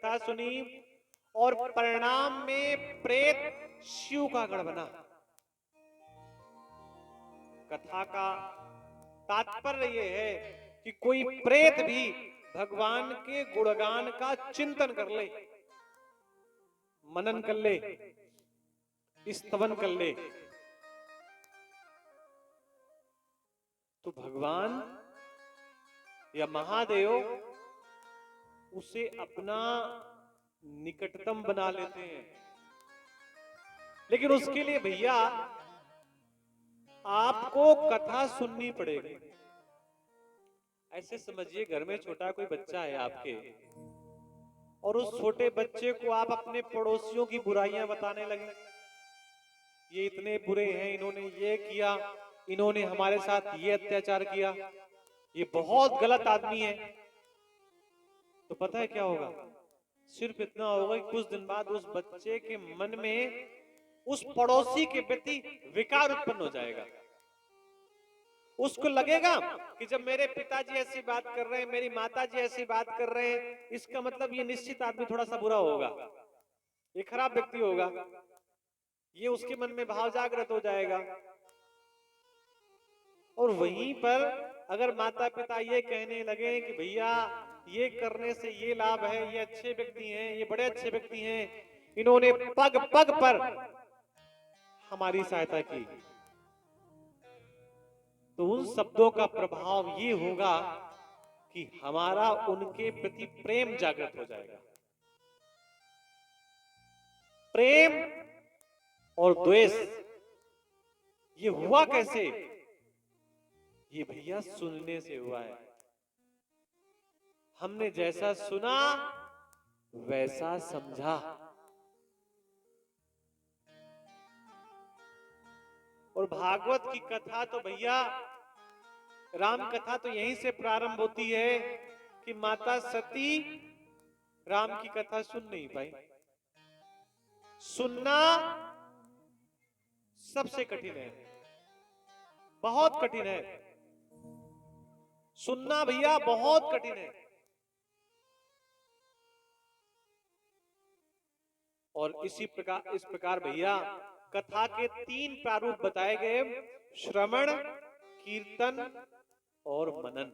कथा सुनी और परिणाम में प्रेत शिव का गढ़ बना। कथा का तात्पर्य यह है कि कोई प्रेत भी भगवान के गुणगान का चिंतन कर ले, मनन कर ले, स्तवन कर ले, तो भगवान या महादेव उसे अपना निकटतम बना लेते हैं। लेकिन उसके लिए भैया आपको कथा सुननी पड़ेगी। ऐसे समझिए घर में छोटा कोई बच्चा है आपके, और उस छोटे बच्चे को आप अपने पड़ोसियों की बुराइयां बताने लगे, ये इतने बुरे हैं, इन्होंने ये किया, इन्होंने हमारे साथ ये अत्याचार किया, ये बहुत गलत आदमी है, तो पता है क्या होगा? सिर्फ इतना होगा कि कुछ दिन बाद उस बच्चे के मन में उस पड़ोसी के प्रति विकार उत्पन्न हो जाएगा। उसको लगेगा कि जब मेरे पिताजी ऐसी बात कर रहे हैं, मेरी माताजी ऐसी बात कर रहे हैं, इसका मतलब ये निश्चित आदमी थोड़ा सा बुरा होगा, ये खराब व्यक्ति होगा। ये उसके मन में भाव जागृत हो जाएगा। और वहीं पर अगर माता पिता ये कहने लगे कि भैया ये करने से ये लाभ है, ये अच्छे व्यक्ति हैं, ये बड़े अच्छे व्यक्ति हैं, इन्होंने पग पग पर हमारी सहायता की, तो उन शब्दों का प्रभाव ये होगा कि हमारा उनके प्रति प्रेम जागृत हो जाएगा। प्रेम और द्वेष ये हुआ कैसे? ये भैया सुनने से हुआ है। हमने जैसा सुना वैसा समझा। और भागवत की कथा तो भैया, राम कथा तो यहीं से प्रारंभ होती है कि माता सती राम की कथा सुन नहीं पाई। सुनना सबसे कठिन है, बहुत कठिन है सुनना भैया, बहुत कठिन है। और इस प्रकार भैया कथा के 3 प्रारूप बताए गए, श्रवण, कीर्तन और मनन।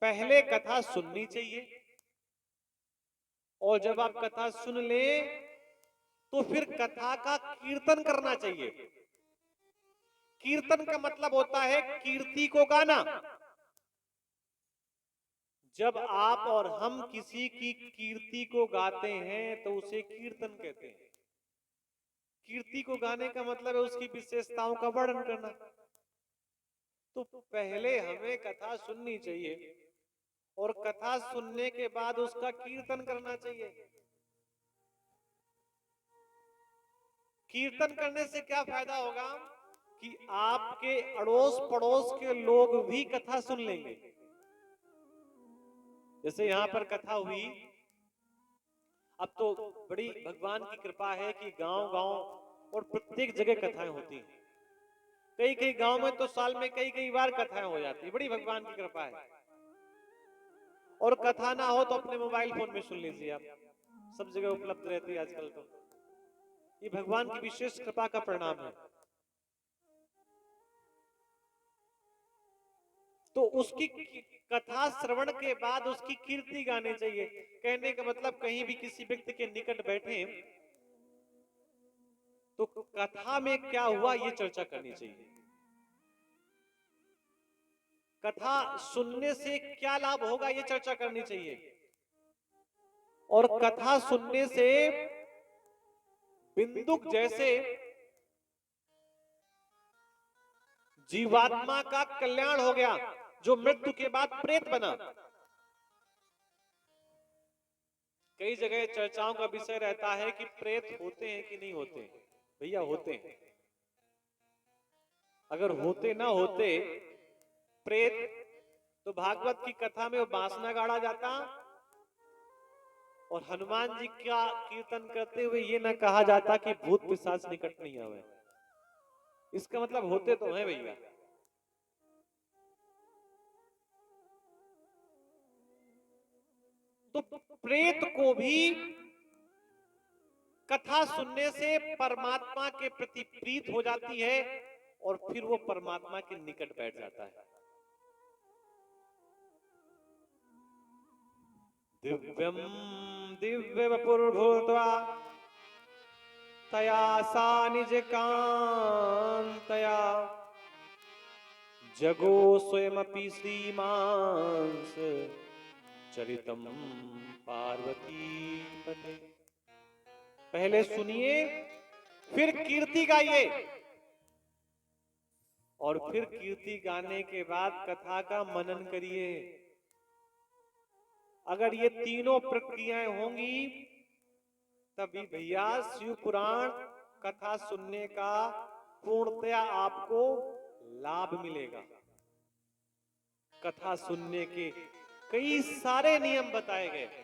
पहले कथा सुननी चाहिए, और जब आप कथा सुन ले तो फिर कथा का कीर्तन करना चाहिए। कीर्तन का मतलब होता है कीर्ति को गाना। जब आप और हम किसी की कीर्ति को गाते हैं तो उसे कीर्तन कहते हैं। कीर्ति को गाने का मतलब है उसकी विशेषताओं का वर्णन करना। तो पहले हमें कथा सुननी चाहिए, और कथा सुनने के बाद उसका कीर्तन करना चाहिए। कीर्तन करने से क्या फायदा होगा कि आपके अड़ोस पड़ोस के लोग भी कथा सुन लेंगे। जैसे यहां पर कथा हुई, अब तो बड़ी भगवान की कृपा है कि गांव गांव और प्रत्येक जगह कथाएं होती हैं। कई कई गांव में तो साल में कई कई बार कथाएं हो जाती है, बड़ी भगवान की कृपा है। और कथा ना हो तो अपने मोबाइल फोन में सुन लीजिए आप, सब जगह उपलब्ध रहती है आजकल। तो ये भगवान की विशेष कृपा का परिणाम है। तो उसकी कथा श्रवण के बाद उसकी कीर्ति गानी चाहिए। कहने का मतलब कहीं भी किसी व्यक्ति के निकट बैठे तो कथा में क्या हुआ ये चर्चा करनी चाहिए। कथा सुनने से क्या लाभ होगा ये चर्चा करनी चाहिए। और कथा सुनने से बिंदुक जैसे जीवात्मा का कल्याण हो गया, जो मृत्यु के बाद प्रेत बना। कई जगह चर्चाओं का विषय रहता है कि प्रेत होते हैं कि नहीं होते। भैया होते हैं। अगर होते ना होते प्रेत, तो भागवत की कथा में वो बांसना गाड़ा जाता और हनुमान जी का कीर्तन करते हुए ये ना कहा जाता कि भूत पिशाच निकट नहीं आवे। इसका मतलब होते तो हैं भैया। तो प्रेत को भी कथा सुनने से परमात्मा के प्रति प्रीत हो जाती है और फिर वो परमात्मा के निकट बैठ जाता है। दिव्यम दिव्य वपुर्भूत्वा तया सा निज कांतया जगो स्वयमपि श्रीमांस चरितम पार्वती पते। पहले सुनिए, फिर कीर्ति गाइए, और फिर कीर्ति गाने के बाद कथा का मनन करिए। अगर ये तीनों प्रक्रियाएं होंगी तभी भैया शिव पुराण कथा सुनने का पूर्णतया आपको लाभ मिलेगा। कथा सुनने के कई सारे नियम बताए गए।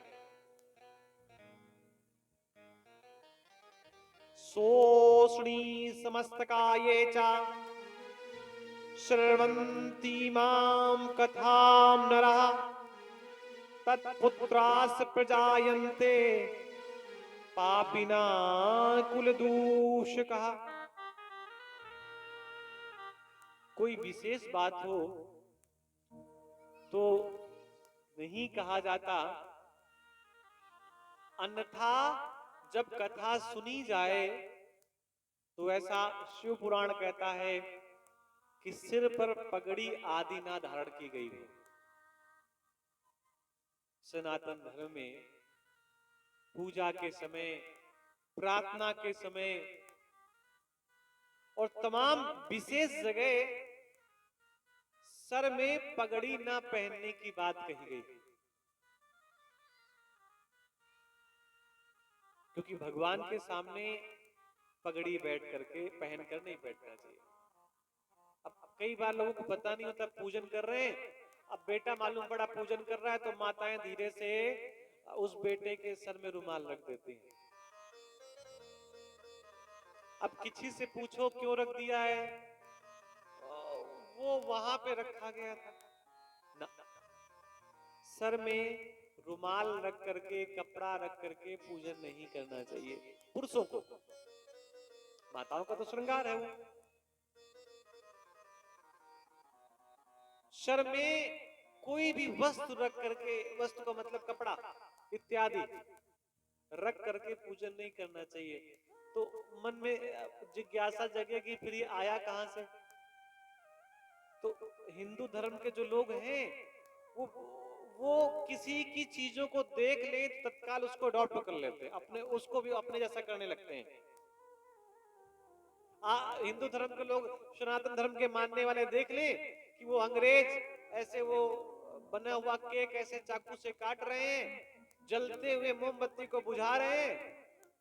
सोष्णी समस्तकाये च श्रवन्ति मां कथां नरः तत्पुत्रास प्रजायन्ते पापिना कुलदूषकः। कोई विशेष बात हो तो नहीं कहा जाता, अन्यथा जब कथा सुनी जाए तो ऐसा शिव पुराण कहता है कि सिर पर पगड़ी आदि ना धारण की गई हो। सनातन धर्म में पूजा के समय, प्रार्थना के समय और तमाम विशेष जगह सर में पगड़ी ना पहनने की बात कही गई, क्योंकि भगवान के सामने पगड़ी बैठ करके पहनकर नहीं बैठना चाहिए। अब कई बार लोगों को पता नहीं होता, पूजन कर रहे हैं, अब बेटा मालूम पड़ा पूजन कर रहा है तो माताएं धीरे से उस बेटे के सर में रुमाल रख देती हैं। अब किसी से पूछो क्यों रख दिया है, वो वहां पे रखा गया था ना। सर में रुमाल रख करके, कपड़ा रख करके पूजन नहीं करना चाहिए पुरुषों को। माताओं का तो श्रृंगार है वो। सर में कोई भी वस्त्र रख करके, वस्त्र का मतलब कपड़ा इत्यादि रख करके पूजन नहीं करना चाहिए। तो मन में जिज्ञासा जगेगी फिर ये आया कहां से। तो हिंदू धर्म के जो लोग हैं वो किसी की चीजों को देख ले तत्काल उसको अडॉप्ट कर लेते हैं, अपने उसको भी अपने जैसा करने लगते हैं। हिंदू धर्म के लोग सनातन धर्म के मानने वाले देख ले कि वो अंग्रेज ऐसे वो बना हुआ केक ऐसे चाकू से काट रहे हैं, जलते हुए मोमबत्ती को बुझा रहे हैं,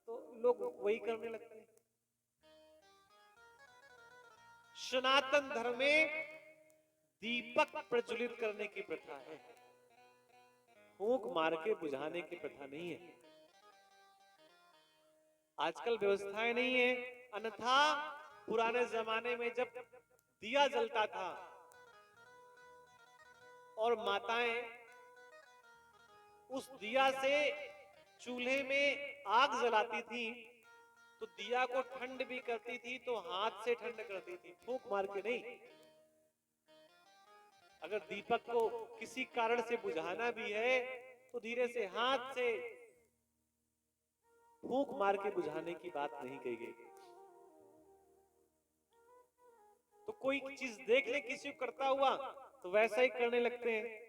तो लोग वही करने लगते हैं। सनातन धर्म में दीपक प्रज्वलित करने की प्रथा है, फूंक मार के बुझाने की प्रथा नहीं है। आजकल व्यवस्थाएं नहीं है, अन्यथा पुराने जमाने में जब दिया जलता था और माताएं उस दिया से चूल्हे में आग जलाती थी तो दिया को ठंड भी करती थी, तो हाथ से ठंड करती थी, फूंक मार के नहीं। अगर दीपक को किसी कारण से बुझाना भी है तो धीरे से हाथ से फूंक मार के बुझाने की बात नहीं कही गई। तो कोई चीज देख ले किसी को करता हुआ तो वैसा ही करने लगते हैं।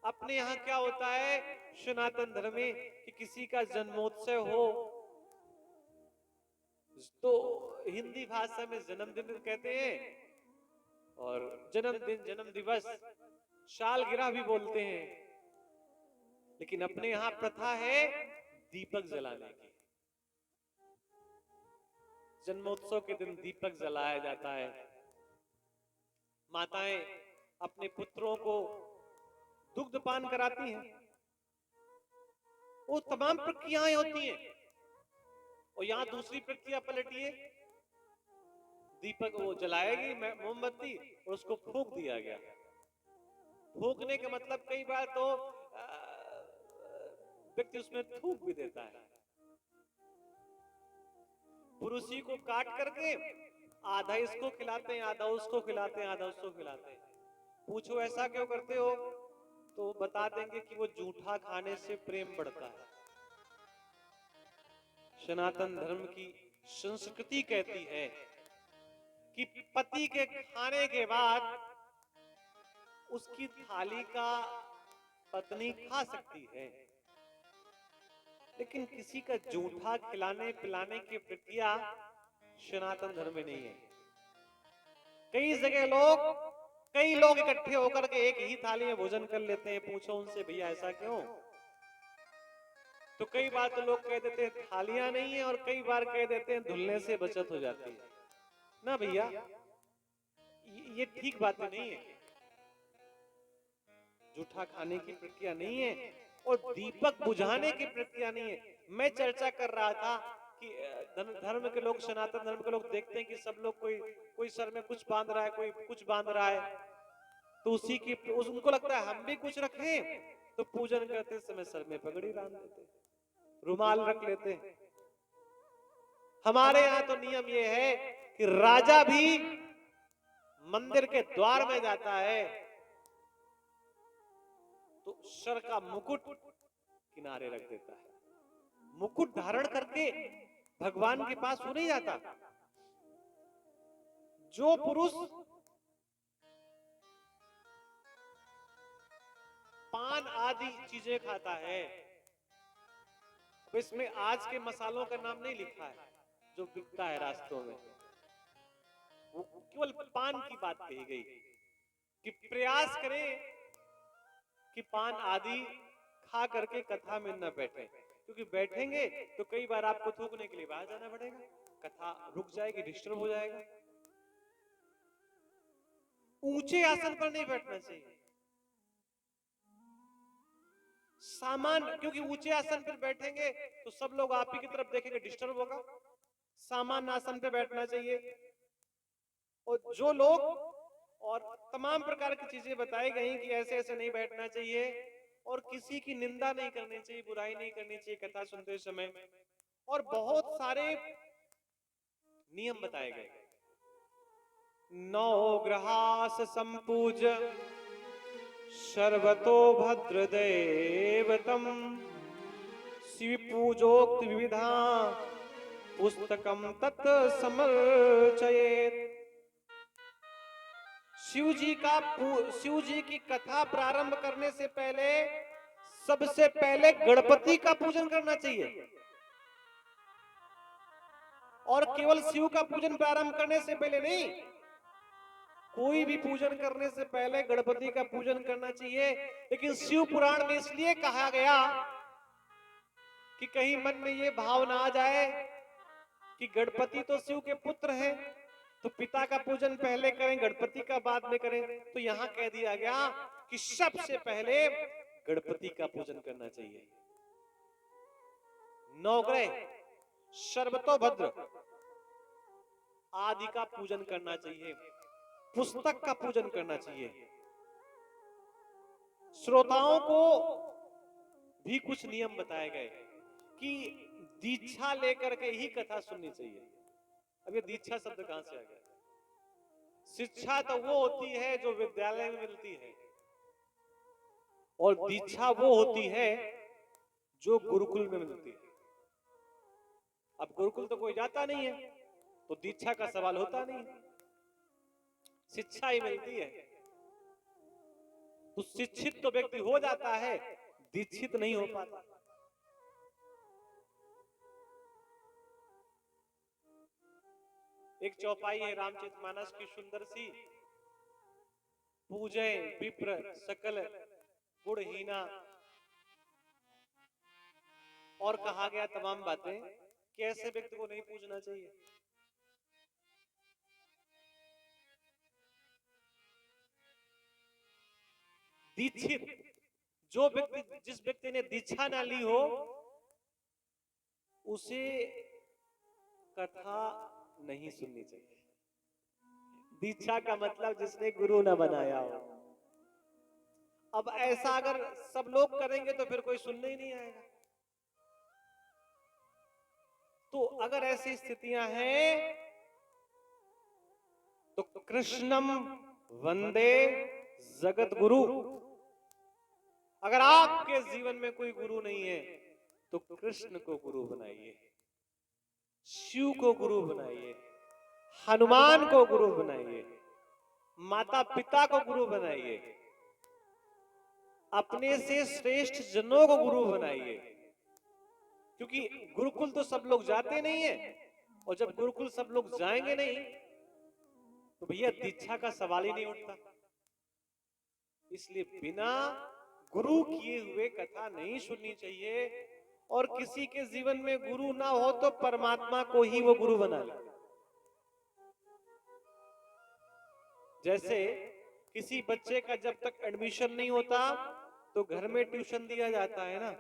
अपने यहाँ क्या होता है सनातन धर्म में कि किसी का जन्मोत्सव हो तो हिंदी भाषा में जन्मदिन कहते हैं, और जन्मदिन, जन्म दिवस, सालगिरह भी बोलते हैं। लेकिन अपने यहाँ प्रथा है दीपक जलाने की। जन्मोत्सव के दिन दीपक जलाया जाता है। माताएं अपने पुत्रों को दुग्धपान कराती हैं। वो तमाम प्रक्रियाएं होती हैं। और यहां दूसरी प्रक्रिया पलटिए, दीपक वो जलाएगी मोमबत्ती और उसको फूंक दिया गया। फूंकने का मतलब कई बार तो व्यक्ति उसमें थूक भी देता है। पुरुषी को काट करके आधा इसको खिलाते हैं, आधा उसको खिलाते हैं, आधा उसको खिलाते हैं। पूछो ऐसा क्यों करते हो, तो बता देंगे कि वो जूठा खाने से प्रेम बढ़ता है। सनातन धर्म की संस्कृति कहती है कि पति के खाने के बाद उसकी थाली का पत्नी खा सकती है, लेकिन किसी का जूठा खिलाने पिलाने की प्रक्रिया सनातन धर्म में नहीं है। कई जगह कई लोग इकट्ठे होकर के एक ही थाली में भोजन कर लेते हैं। पूछो उनसे, भैया ऐसा क्यों? तो कई बार तो लोग कह देते हैं थालियां नहीं है, और कई बार कह देते हैं धुलने से बचत हो जाती है। ना भैया, ये ठीक बात नहीं है। जूठा खाने की प्रक्रिया नहीं है और दीपक बुझाने की प्रक्रिया नहीं है। मैं चर्चा कर रहा था कि धर्म के लोग, सनातन धर्म के लोग देखते हैं कि सब लोग कोई सर में कुछ बांध रहा है, कोई कुछ बांध रहा है, तो उनको लगता है हम भी कुछ रखें, तो पूजन करते समय सर में पगड़ी बांध देते, रुमाल रख लेते हैं। हमारे यहाँ तो नियम ये है कि राजा भी मंदिर के द्वार में जाता है तो सर का मुकुट किनारे रख देता है। मुकुट धारण करके भगवान के पास वो नहीं जाता। जो पुरुष पान आदि चीजें खाता है, इसमें आज के मसालों का नाम नहीं लिखा है जो बिकता है रास्तों में, वो केवल पान की बात कही गई कि प्रयास करें कि पान आदि खा करके कथा में न बैठे, क्योंकि बैठेंगे तो कई बार आपको थूकने के लिए बाहर जाना पड़ेगा, कथा रुक जाएगी, डिस्टर्ब हो जाएगा। ऊंचे आसन पर नहीं बैठना चाहिए सामान्य, क्योंकि ऊंचे आसन पर बैठेंगे तो सब लोग आप ही की तरफ देखेंगे, डिस्टर्ब होगा। सामान्य आसन पर बैठना चाहिए। और जो लोग और तमाम प्रकार की चीजें बताई गई कि ऐसे ऐसे नहीं बैठना चाहिए, और किसी की निंदा नहीं करनी चाहिए, बुराई नहीं करनी चाहिए कथा सुनते समय, और बहुत सारे नियम बताए गए। नौ ग्रहास संपूज सर्वतो भद्रदेवतम शिव पूजोक्त विविधा पुस्तकम तत् समर्चयेत। शिव जी की कथा प्रारंभ करने से पहले सबसे पहले गणपति का पूजन करना चाहिए, और केवल शिव का पूजन प्रारंभ करने से पहले नहीं, कोई भी पूजन करने से पहले गणपति का पूजन करना चाहिए। लेकिन शिव पुराण में इसलिए कहा गया कि कहीं मन में ये भाव ना आ जाए कि गणपति तो शिव के पुत्र हैं, तो पिता का पूजन पहले करें, गणपति का बाद में करें। तो यहां कह दिया गया कि सबसे पहले गणपति का पूजन करना चाहिए। नवग्रह सर्वतोभद्र आदि का पूजन करना चाहिए, पुस्तक का पूजन करना चाहिए। श्रोताओं को भी कुछ नियम बताए गए कि दीक्षा लेकर के ही कथा सुननी चाहिए। अब ये दीक्षा शब्द कहां से आ गया? शिक्षा तो वो होती है जो विद्यालय में मिलती है, और दीक्षा वो होती है जो गुरुकुल में मिलती है। अब गुरुकुल तो कोई जाता नहीं है, तो दीक्षा का सवाल होता नहीं है, शिक्षा ही मिलती है। तो शिक्षित तो व्यक्ति हो जाता है, दीक्षित नहीं हो पाता। एक चौपाई है रामचरितमानस की सुंदर सी, पूजे विप्र सकल गुणहीना, और कहा गया तमाम बातें कि ऐसे व्यक्ति को नहीं पूजना चाहिए। दीक्षित जो व्यक्ति, जिस व्यक्ति ने दीक्षा ना ली हो, उसे कथा नहीं सुननी चाहिए। दीक्षा का मतलब जिसने गुरु ना बनाया हो। अब ऐसा अगर सब लोग करेंगे तो फिर कोई सुनने ही नहीं आएगा। तो अगर ऐसी स्थितियां हैं तो कृष्णम वंदे जगत गुरु। अगर आपके जीवन में कोई गुरु नहीं है तो कृष्ण को गुरु बनाइए, शिव को गुरु बनाइए, हनुमान को गुरु बनाइए, माता पिता को गुरु बनाइए, अपने से श्रेष्ठ जनों को गुरु बनाइए। क्योंकि गुरुकुल तो सब लोग जाते नहीं है, और जब गुरुकुल सब लोग जाएंगे नहीं तो भैया दीक्षा का सवाल ही नहीं उठता। इसलिए बिना गुरु किए हुए कथा नहीं सुननी चाहिए। और किसी के जीवन में गुरु ना हो तो परमात्मा को ही वो गुरु बना ले। जैसे किसी बच्चे का जब तक एडमिशन नहीं होता तो घर में ट्यूशन दिया जाता है ना,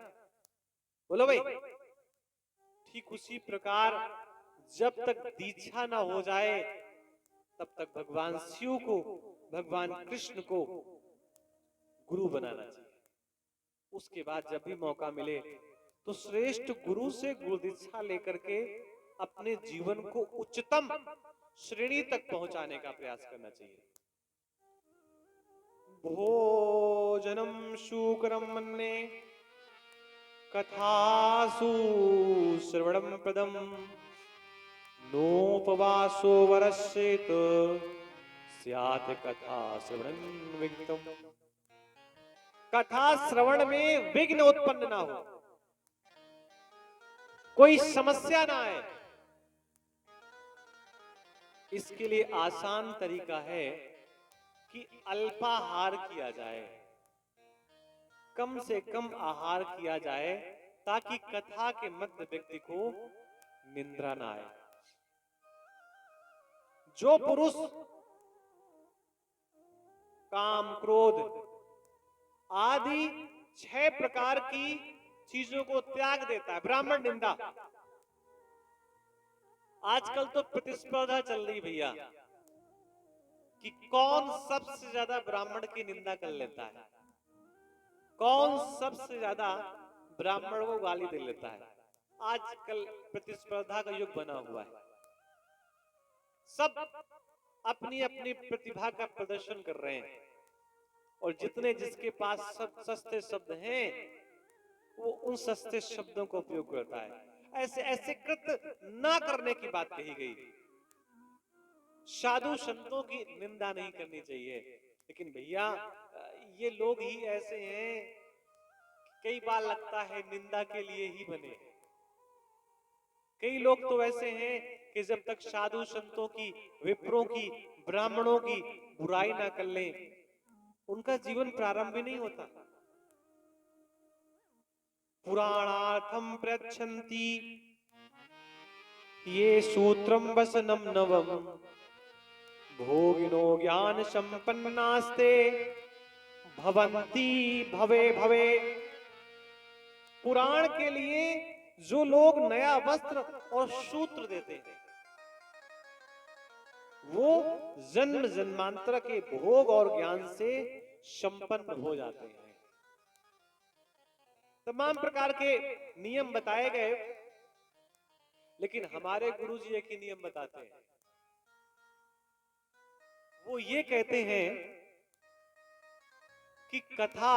बोलो भाई। ठीक उसी प्रकार जब तक दीक्षा ना हो जाए तब तक भगवान शिव को, भगवान कृष्ण को गुरु बनाना चाहिए। उसके बाद जब भी मौका मिले तो श्रेष्ठ गुरु से गुरु दीक्षा लेकर के अपने जीवन को उच्चतम श्रेणी तक पहुंचाने का प्रयास करना चाहिए। भोजनम शूकरम मन्ये कथासु श्रवणम प्रदम नोपवासो वरस्येत स्यात् कथा श्रवणं विघ्नम्। कथा श्रवण में विघ्न उत्पन्न ना हो, कोई समस्या ना आए, इसके लिए आसान तरीका है कि अल्पाहार किया जाए, कम से कम आहार किया जाए, ताकि कथा के मध्य व्यक्ति को निंद्रा ना आए। जो पुरुष काम, क्रोध आदि 6 प्रकार की चीजों को त्याग देता है, ब्राह्मण निंदा। आजकल तो प्रतिस्पर्धा चल रही भैया कि कौन सबसे ज्यादा ब्राह्मण की निंदा कर लेता है, कौन सबसे ज्यादा ब्राह्मण को गाली दे लेता है। आजकल प्रतिस्पर्धा का युग बना हुआ है, सब अपनी अपनी प्रतिभा का प्रदर्शन कर रहे हैं, और जितने जिसके पास सब सस्ते शब्द हैं वो उन सस्ते शब्दों का उपयोग करता है। ऐसे ऐसे कृत ना करने की बात कही गई। साधु संतों की निंदा नहीं करनी चाहिए, लेकिन भैया ये लोग ही ऐसे हैं, कई बार लगता है निंदा के लिए ही बने। कई लोग तो ऐसे हैं कि जब तक साधु संतों की, विप्रों की, ब्राह्मणों की बुराई ना कर लें उनका जीवन प्रारंभ भी नहीं होता। पुराणार्थम प्रयच्छन्ति ये सूत्रम वसनम नवम भोगिनो ज्ञान संपन्नास्ते भवन्ति भवे भवे। पुराण के लिए जो लोग नया वस्त्र और सूत्र देते हैं वो जन्म जन्मांतर के भोग और ज्ञान से संपन्न हो जाते हैं। तमाम प्रकार के नियम बताए गए, लेकिन हमारे गुरुजी एक ही नियम बताते हैं। वो ये कहते हैं कि कथा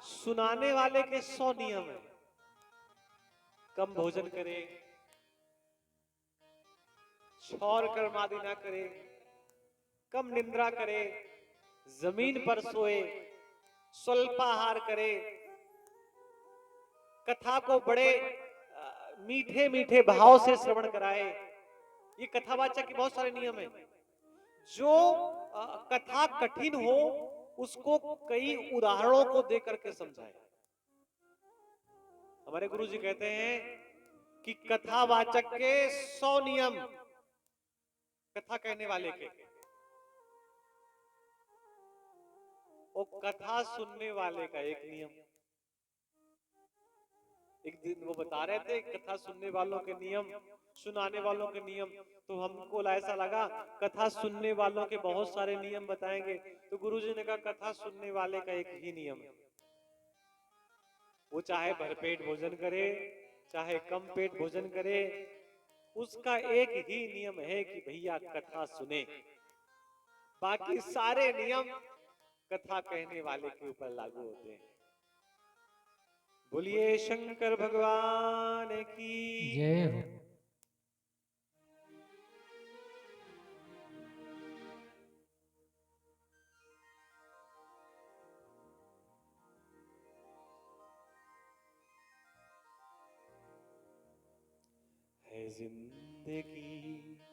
सुनाने वाले के 100 नियम हैं। कम भोजन करे, छौर कर्मादि ना करे, कम निंद्रा करे, जमीन पर सोए, स्वल्पाहार करे, कथा को बड़े मीठे मीठे भाव से श्रवण कराए। ये कथावाचक के बहुत सारे नियम हैं। जो कथा कठिन हो उसको कई उदाहरणों को देकर के समझाए। हमारे गुरुजी कहते हैं कि कथावाचक के 100 नियम, कथा कहने वाले के, और कथा सुनने वाले का एक नियम। एक दिन वो बता रहे थे कथा सुनने वालों के नियम, सुनाने वालों के नियम, तो हमको ऐसा लगा कथा सुनने वालों के बहुत सारे नियम बताएंगे, तो गुरुजी ने कहा कथा सुनने वाले का एक ही नियम है, वो चाहे भरपेट भोजन करे चाहे कम पेट भोजन करे, उसका एक ही नियम है कि भैया कथा सुने, बाकी सारे नियम कथा कहने वाले के ऊपर लागू होते हैं। बोलिए शंकर भगवान की जय हो। है जिंदगी